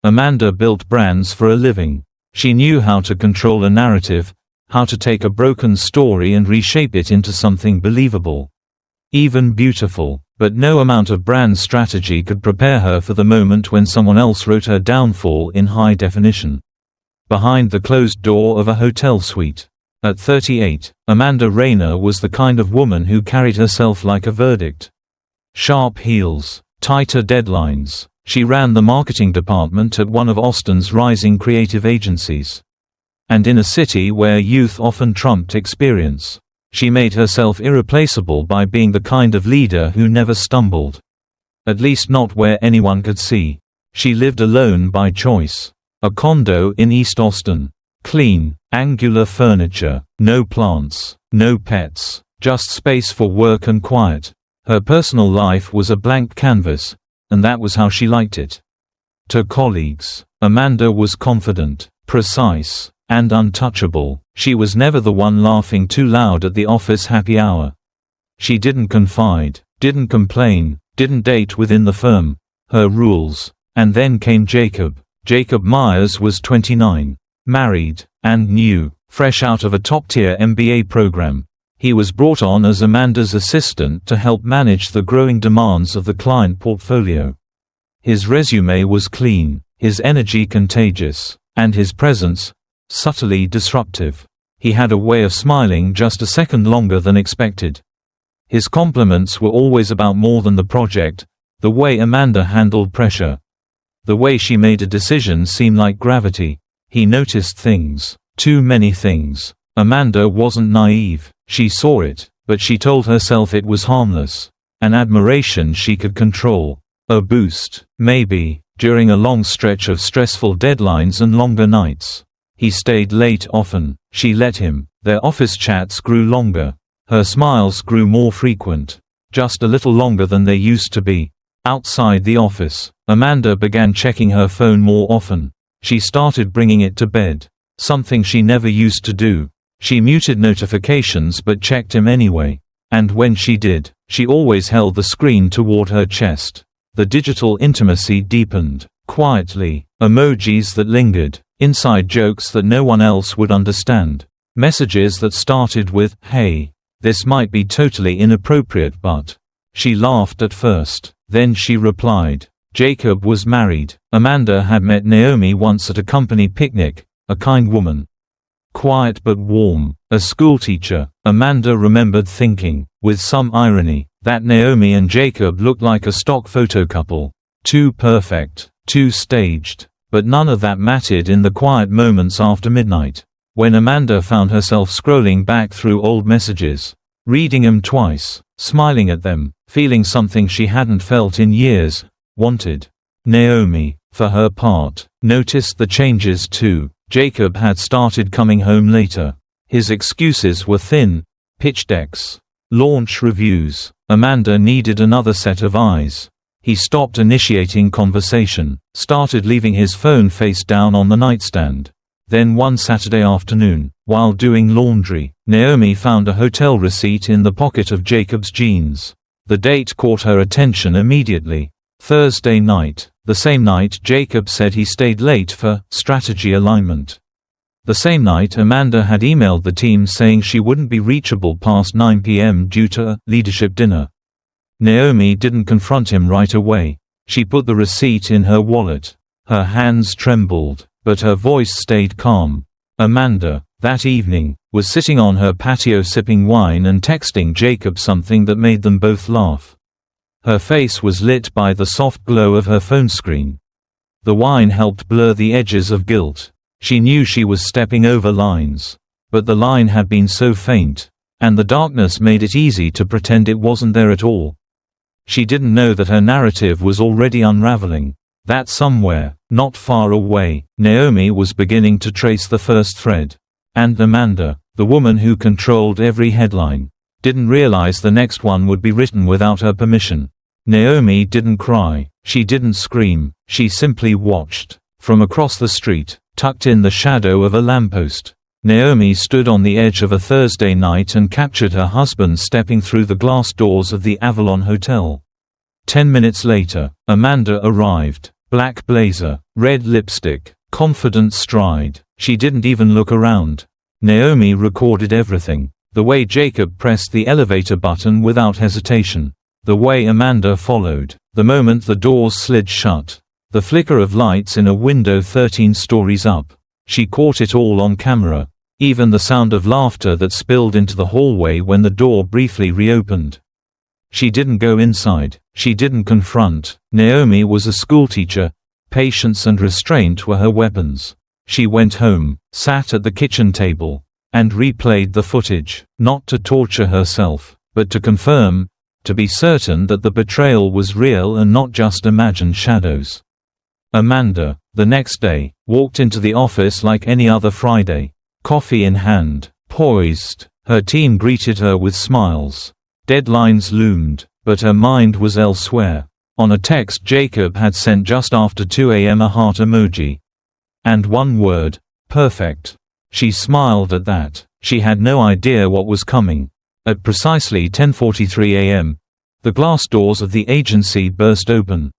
Amanda built brands for a living. She knew how to control a narrative, how to take a broken story and reshape it into something believable, even beautiful. But no amount of brand strategy could prepare her for the moment when someone else wrote her downfall in high definition. Behind the closed door of a hotel suite. At 38, Amanda Rayner was the kind of woman who carried herself like a verdict. Sharp heels, tighter deadlines. She ran the marketing department at one of Austin's rising creative agencies. And in a city where youth often trumped experience, she made herself irreplaceable by being the kind of leader who never stumbled. At least not where anyone could see. She lived alone by choice. A condo in East Austin. Clean, angular furniture, no plants, no pets, just space for work and quiet. Her personal life was a blank canvas, and that was how she liked it. To colleagues, Amanda was confident, precise, and untouchable. She was never the one laughing too loud at the office happy hour. She didn't confide, didn't complain, didn't date within the firm. Her rules. And then came Jacob. Jacob Myers was 29, married, and new, fresh out of a top-tier MBA program. He was brought on as Amanda's assistant to help manage the growing demands of the client portfolio. His resume was clean, his energy contagious, and his presence subtly disruptive. He had a way of smiling just a second longer than expected. His compliments were always about more than the project, the way Amanda handled pressure, the way she made a decision seem like gravity. He noticed things, too many things. Amanda wasn't naive, she saw it, but she told herself it was harmless. An admiration she could control. A boost, maybe, during a long stretch of stressful deadlines and longer nights. He stayed late often, she let him. Their office chats grew longer. Her smiles grew more frequent. Just a little longer than they used to be. Outside the office, Amanda began checking her phone more often. She started bringing it to bed. Something she never used to do. She muted notifications but checked him anyway. And when she did, she always held the screen toward her chest. The digital intimacy deepened. Quietly. Emojis that lingered. Inside jokes that no one else would understand. Messages that started with, "Hey, this might be totally inappropriate but..." She laughed at first. Then she replied. Jacob was married. Amanda had met Naomi once at a company picnic, a kind woman. Quiet but warm. A schoolteacher. Amanda remembered thinking, with some irony, that Naomi and Jacob looked like a stock photo couple. Too perfect, too staged. But none of that mattered in the quiet moments after midnight. When Amanda found herself scrolling back through old messages, reading them twice, smiling at them, feeling something she hadn't felt in years, wanted. Naomi, for her part, noticed the changes too. Jacob had started coming home later. His excuses were thin. Pitch decks. Launch reviews. Amanda needed another set of eyes. He stopped initiating conversation, started leaving his phone face down on the nightstand. Then one Saturday afternoon, while doing laundry, Naomi found a hotel receipt in the pocket of Jacob's jeans. The date caught her attention immediately. Thursday night, the same night Jacob said he stayed late for strategy alignment. The same night Amanda had emailed the team saying she wouldn't be reachable past 9 p.m. due to a leadership dinner. Naomi didn't confront him right away. She put the receipt in her wallet. Her hands trembled, but her voice stayed calm. Amanda, that evening, was sitting on her patio sipping wine and texting Jacob something that made them both laugh. Her face was lit by the soft glow of her phone screen. The wine helped blur the edges of guilt. She knew she was stepping over lines. But the line had been so faint, and the darkness made it easy to pretend it wasn't there at all. She didn't know that her narrative was already unraveling. That somewhere, not far away, Naomi was beginning to trace the first thread. And Amanda, the woman who controlled every headline, didn't realize the next one would be written without her permission. Naomi didn't cry. She didn't scream. She simply watched. From across the street, tucked in the shadow of a lamppost, Naomi stood on the edge of a Thursday night and captured her husband stepping through the glass doors of the Avalon Hotel. 10 minutes later, Amanda arrived. Black blazer, red lipstick, confident stride. She didn't even look around. Naomi recorded everything. The way Jacob pressed the elevator button without hesitation. The way Amanda followed. The moment the doors slid shut. The flicker of lights in a window 13 stories up. She caught it all on camera. Even the sound of laughter that spilled into the hallway when the door briefly reopened. She didn't go inside. She didn't confront. Naomi was a schoolteacher. Patience and restraint were her weapons. She went home, sat at the kitchen table, and replayed the footage, not to torture herself, but to confirm, to be certain that the betrayal was real and not just imagined shadows. Amanda, the next day, walked into the office like any other Friday. Coffee in hand, poised, her team greeted her with smiles. Deadlines loomed, but her mind was elsewhere. On a text Jacob had sent just after 2 a.m. a heart emoji. And one word, perfect. She smiled at that. She had no idea what was coming. At precisely 10:43 a.m., the glass doors of the agency burst open.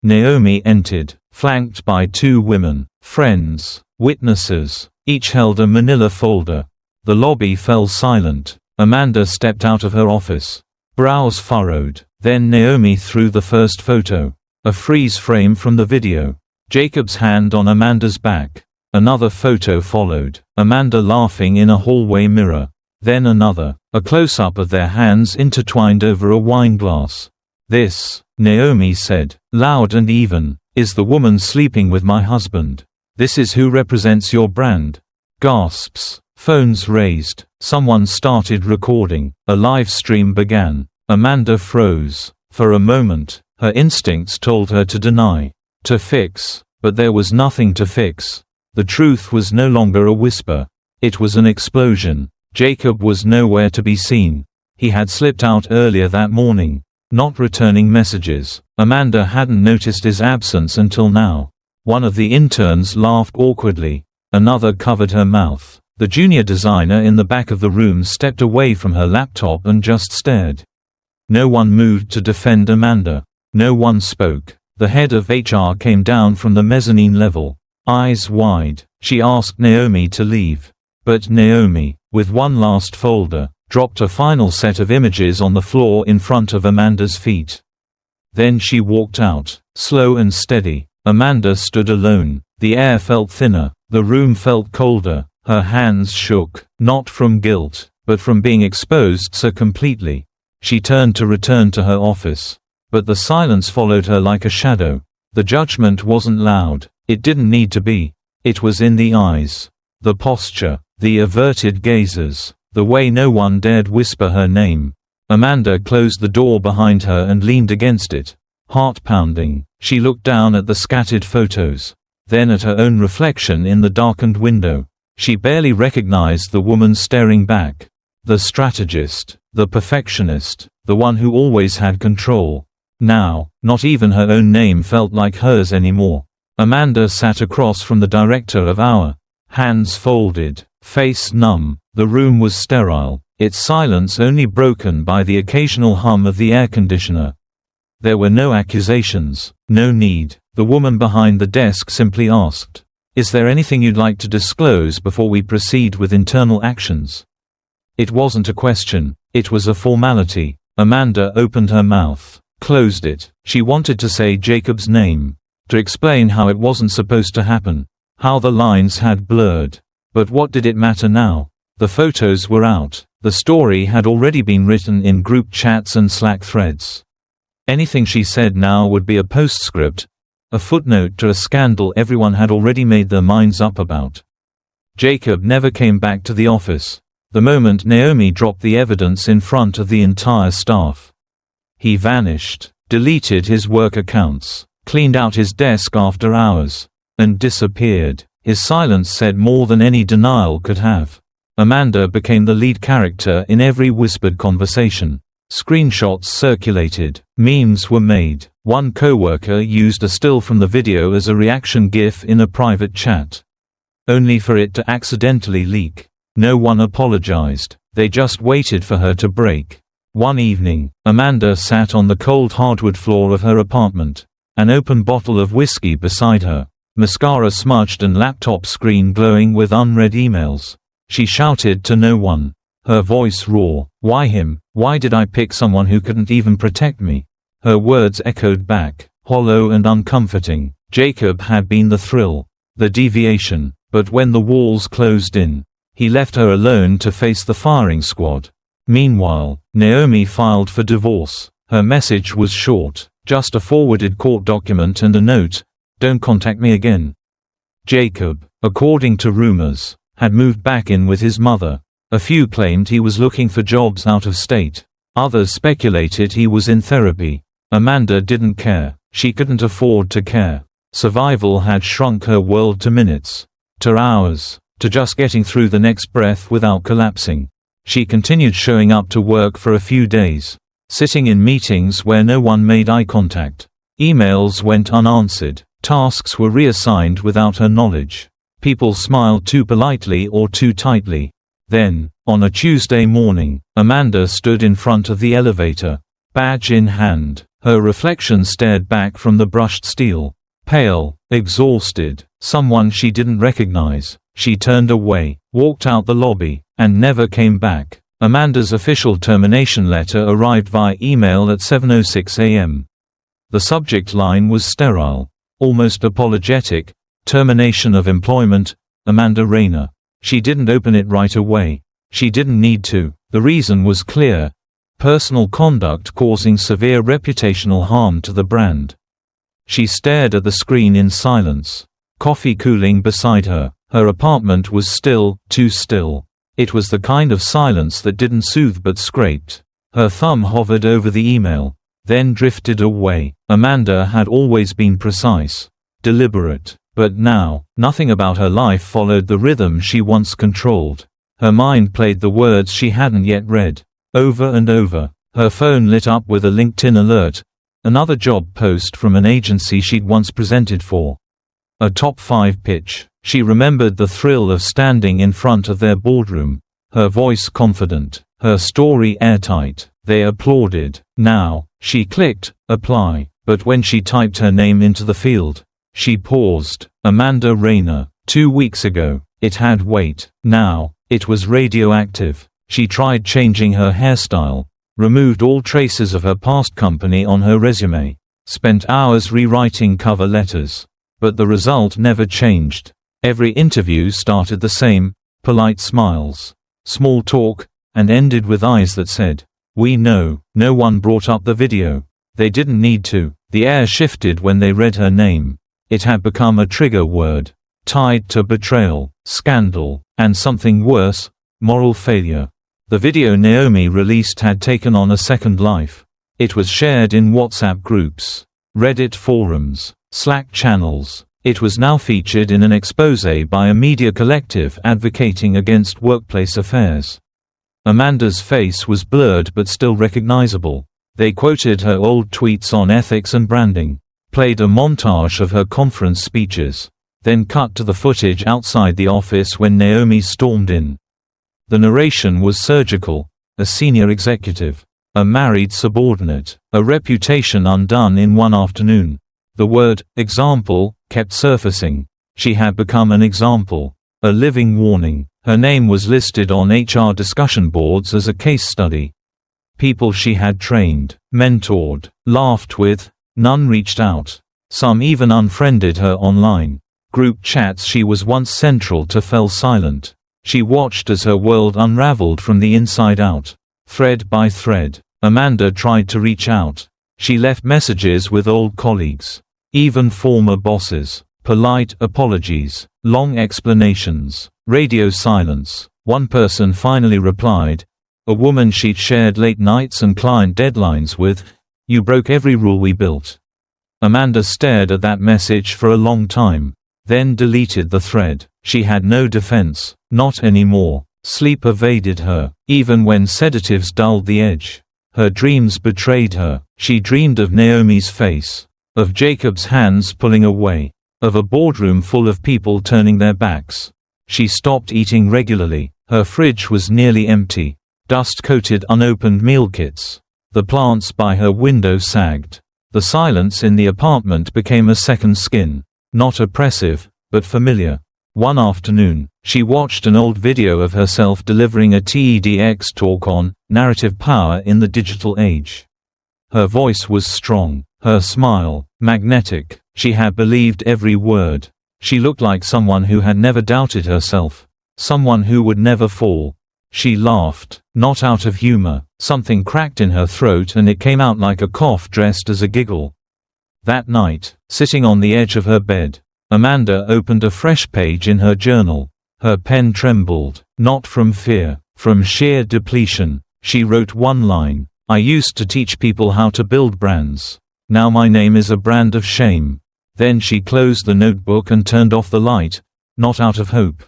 Naomi entered, flanked by 2 women, friends, witnesses. Each held a manila folder. The lobby fell silent. Amanda stepped out of her office. Brows furrowed. Then Naomi threw the first photo. A freeze frame from the video. Jacob's hand on Amanda's back. Another photo followed. Amanda laughing in a hallway mirror. Then another. A close-up of their hands intertwined over a wine glass. "This," Naomi said, loud and even, "is the woman sleeping with my husband. This is who represents your brand." Gasps. Phones raised. Someone started recording. A live stream began. Amanda froze. For a moment, her instincts told her to deny, to fix, but there was nothing to fix. The truth was no longer a whisper. It was an explosion. Jacob was nowhere to be seen. He had slipped out earlier that morning, not returning messages. Amanda hadn't noticed his absence until now. One of the interns laughed awkwardly. Another covered her mouth. The junior designer in the back of the room stepped away from her laptop and just stared. No one moved to defend Amanda. No one spoke. The head of HR came down from the mezzanine level. Eyes wide, she asked Naomi to leave. But Naomi, with one last folder, dropped a final set of images on the floor in front of Amanda's feet. Then she walked out, slow and steady. Amanda stood alone. The air felt thinner. The room felt colder. Her hands shook, not from guilt, but from being exposed so completely. She turned to return to her office. But the silence followed her like a shadow. The judgment wasn't loud. It didn't need to be. It was in the eyes. The posture. The averted gazes. The way no one dared whisper her name. Amanda closed the door behind her and leaned against it. Heart pounding, she looked down at the scattered photos. Then at her own reflection in the darkened window. She barely recognized the woman staring back. The strategist. The perfectionist. The one who always had control. Now, not even her own name felt like hers anymore. Amanda sat across from the director of our. Hands folded, face numb. The room was sterile, its silence only broken by the occasional hum of the air conditioner. There were no accusations, no need. The woman behind the desk simply asked, "Is there anything you'd like to disclose before we proceed with internal actions?" It wasn't a question, it was a formality. Amanda opened her mouth, closed it. She wanted to say Jacob's name, to explain how it wasn't supposed to happen, how the lines had blurred. But what did it matter now? The photos were out. The story had already been written in group chats and Slack threads. Anything she said now would be a postscript, a footnote to a scandal everyone had already made their minds up about. Jacob never came back to the office. The moment Naomi dropped the evidence in front of the entire staff. He vanished, deleted his work accounts, cleaned out his desk after hours, and disappeared. His silence said more than any denial could have. Amanda became the lead character in every whispered conversation. Screenshots circulated, memes were made. One coworker used a still from the video as a reaction GIF in a private chat. Only for it to accidentally leak. No one apologized, they just waited for her to break. One evening, Amanda sat on the cold hardwood floor of her apartment. An open bottle of whiskey beside her. Mascara smudged and laptop screen glowing with unread emails. She shouted to no one. Her voice raw. Why him? Why did I pick someone who couldn't even protect me? Her words echoed back, hollow and uncomforting. Jacob had been the thrill, the deviation, but when the walls closed in, he left her alone to face the firing squad. Meanwhile, Naomi filed for divorce. Her message was short, just a forwarded court document and a note, "Don't contact me again." Jacob, according to rumors, had moved back in with his mother. A few claimed he was looking for jobs out of state. Others speculated he was in therapy. Amanda didn't care. She couldn't afford to care. Survival had shrunk her world to minutes, to hours, to just getting through the next breath without collapsing. She continued showing up to work for a few days, sitting in meetings where no one made eye contact. Emails went unanswered. Tasks were reassigned without her knowledge. People smiled too politely or too tightly. Then, on a Tuesday morning, Amanda stood in front of the elevator, badge in hand. Her reflection stared back from the brushed steel. Pale, exhausted, someone she didn't recognize. She turned away, walked out the lobby, and never came back. Amanda's official termination letter arrived via email at 7:06 a.m. The subject line was sterile, almost apologetic, "Termination of employment, Amanda Rayner." She didn't open it right away. She didn't need to. The reason was clear: personal conduct causing severe reputational harm to the brand. She stared at the screen in silence. Coffee cooling beside her. Her apartment was still, too still. It was the kind of silence that didn't soothe but scraped. Her thumb hovered over the email, then drifted away. Amanda had always been precise, deliberate, but now, nothing about her life followed the rhythm she once controlled. Her mind played the words she hadn't yet read, over and over. Her phone lit up with a LinkedIn alert, another job post from an agency she'd once presented for. A top 5 pitch. She remembered the thrill of standing in front of their boardroom, her voice confident, her story airtight. They applauded. Now, she clicked, apply, but when she typed her name into the field, she paused. Amanda Rayner. 2 weeks ago, it had weight. Now, it was radioactive. She tried changing her hairstyle, removed all traces of her past company on her resume, spent hours rewriting cover letters. But the result never changed. Every interview started the same, polite smiles, small talk, and ended with eyes that said, "We know." No one brought up the video. They didn't need to. The air shifted when they read her name. It had become a trigger word, tied to betrayal, scandal, and something worse, moral failure. The video Naomi released had taken on a second life. It was shared in WhatsApp groups, Reddit forums, Slack channels. It was now featured in an exposé by a media collective advocating against workplace affairs. Amanda's face was blurred but still recognizable. They quoted her old tweets on ethics and branding, played a montage of her conference speeches, then cut to the footage outside the office when Naomi stormed in. The narration was surgical: a senior executive, a married subordinate, a reputation undone in one afternoon. The word example kept surfacing. She had become an example, a living warning. Her name was listed on HR discussion boards as a case study. People she had trained, mentored, laughed with, none reached out. Some even unfriended her online. Group chats she was once central to fell silent. She watched as her world unraveled from the inside out. Thread by thread, Amanda tried to reach out. She left messages with old colleagues, even former bosses, polite apologies, long explanations, radio silence. One person finally replied, a woman she'd shared late nights and client deadlines with, "You broke every rule we built." Amanda stared at that message for a long time, then deleted the thread. She had no defense, not anymore. Sleep evaded her, even when sedatives dulled the edge. Her dreams betrayed her. She dreamed of Naomi's face, of Jacob's hands pulling away, of a boardroom full of people turning their backs. She stopped eating regularly. Her fridge was nearly empty, dust-coated unopened meal kits. The plants by her window sagged. The silence in the apartment became a second skin. Not oppressive, but familiar. One afternoon, she watched an old video of herself delivering a TEDx talk on narrative power in the digital age. Her voice was strong, her smile magnetic. She had believed every word. She looked like someone who had never doubted herself, someone who would never fall. She laughed, not out of humor. Something cracked in her throat and it came out like a cough dressed as a giggle. That night, sitting on the edge of her bed, Amanda opened a fresh page in her journal. Her pen trembled, not from fear, from sheer depletion. She wrote one line: "I used to teach people how to build brands. Now my name is a brand of shame." Then she closed the notebook and turned off the light, not out of hope,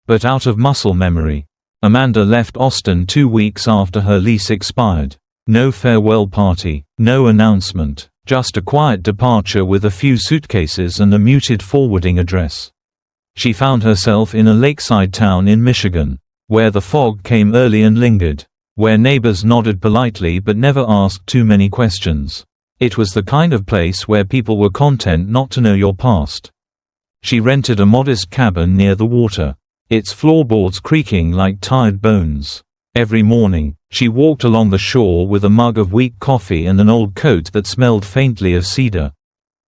but out of muscle memory. Amanda left Austin 2 weeks after her lease expired. No farewell party, no announcement, just a quiet departure with a few suitcases and a muted forwarding address. She found herself in a lakeside town in Michigan, where the fog came early and lingered, where neighbors nodded politely but never asked too many questions. It was the kind of place where people were content not to know your past. She rented a modest cabin near the water, its floorboards creaking like tired bones. Every morning, she walked along the shore with a mug of weak coffee and an old coat that smelled faintly of cedar.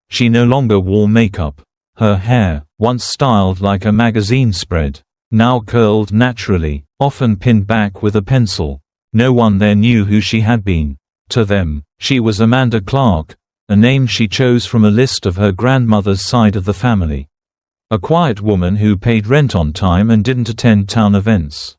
She no longer wore makeup. Her hair, once styled like a magazine spread, now curled naturally, often pinned back with a pencil. No one there knew who she had been. To them, she was Amanda Clark, a name she chose from a list of her grandmother's side of the family. A quiet woman who paid rent on time and didn't attend town events.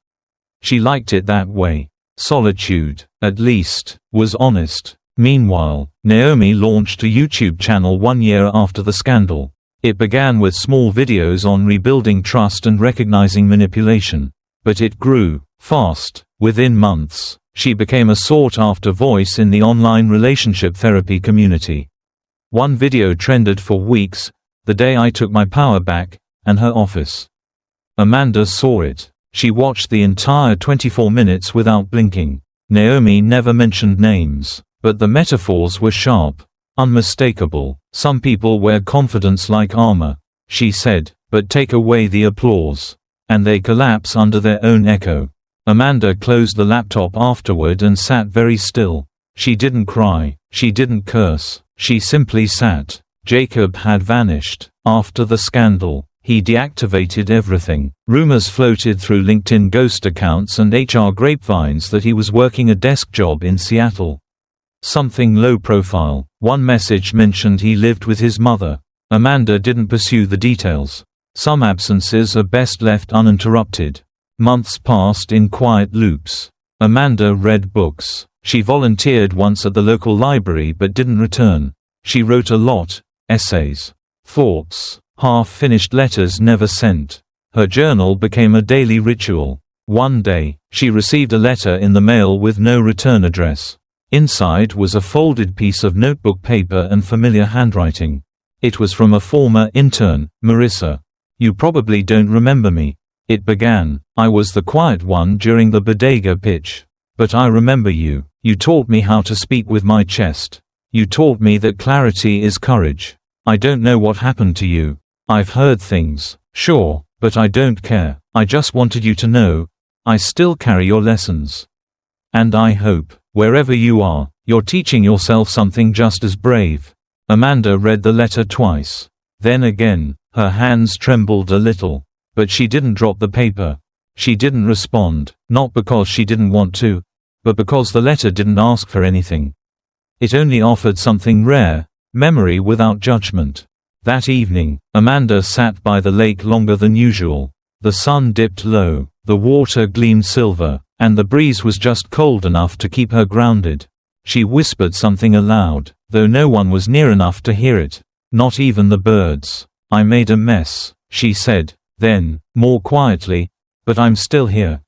She liked it that way. Solitude, at least, was honest. Meanwhile, Naomi launched a YouTube channel 1 year after the scandal. It began with small videos on rebuilding trust and recognizing manipulation. But it grew fast. Within months, she became a sought-after voice in the online relationship therapy community. One video trended for weeks: "The day I took my power back," and her office. Amanda saw it. She watched the entire 24 minutes without blinking. Naomi never mentioned names, but the metaphors were sharp, unmistakable. "Some people wear confidence like armor," she said, "but take away the applause, and they collapse under their own echo." Amanda closed the laptop afterward and sat very still. She didn't cry, she didn't curse, she simply sat. Jacob had vanished. After the scandal, he deactivated everything. Rumors floated through LinkedIn ghost accounts and HR grapevines that he was working a desk job in Seattle. Something low profile. One message mentioned he lived with his mother. Amanda didn't pursue the details. Some absences are best left uninterrupted. Months passed in quiet loops. Amanda read books. She volunteered once at the local library but didn't return. She wrote a lot: essays, thoughts, half-finished letters never sent. Her journal became a daily ritual. One day, she received a letter in the mail with no return address. Inside was a folded piece of notebook paper and familiar handwriting. It was from a former intern, Marissa. "You probably don't remember me," it began. "I was the quiet one during the bodega pitch. But I remember you. You taught me how to speak with my chest. You taught me that clarity is courage. I don't know what happened to you. I've heard things, sure, but I don't care. I just wanted you to know. I still carry your lessons. And I hope, wherever you are, you're teaching yourself something just as brave." Amanda read the letter twice. Then again, her hands trembled a little. But she didn't drop the paper. She didn't respond, not because she didn't want to, but because the letter didn't ask for anything. It only offered something rare: memory without judgment. That evening, Amanda sat by the lake longer than usual. The sun dipped low, the water gleamed silver, and the breeze was just cold enough to keep her grounded. She whispered something aloud, though no one was near enough to hear it, not even the birds. "I made a mess," she said. Then, more quietly, "but I'm still here."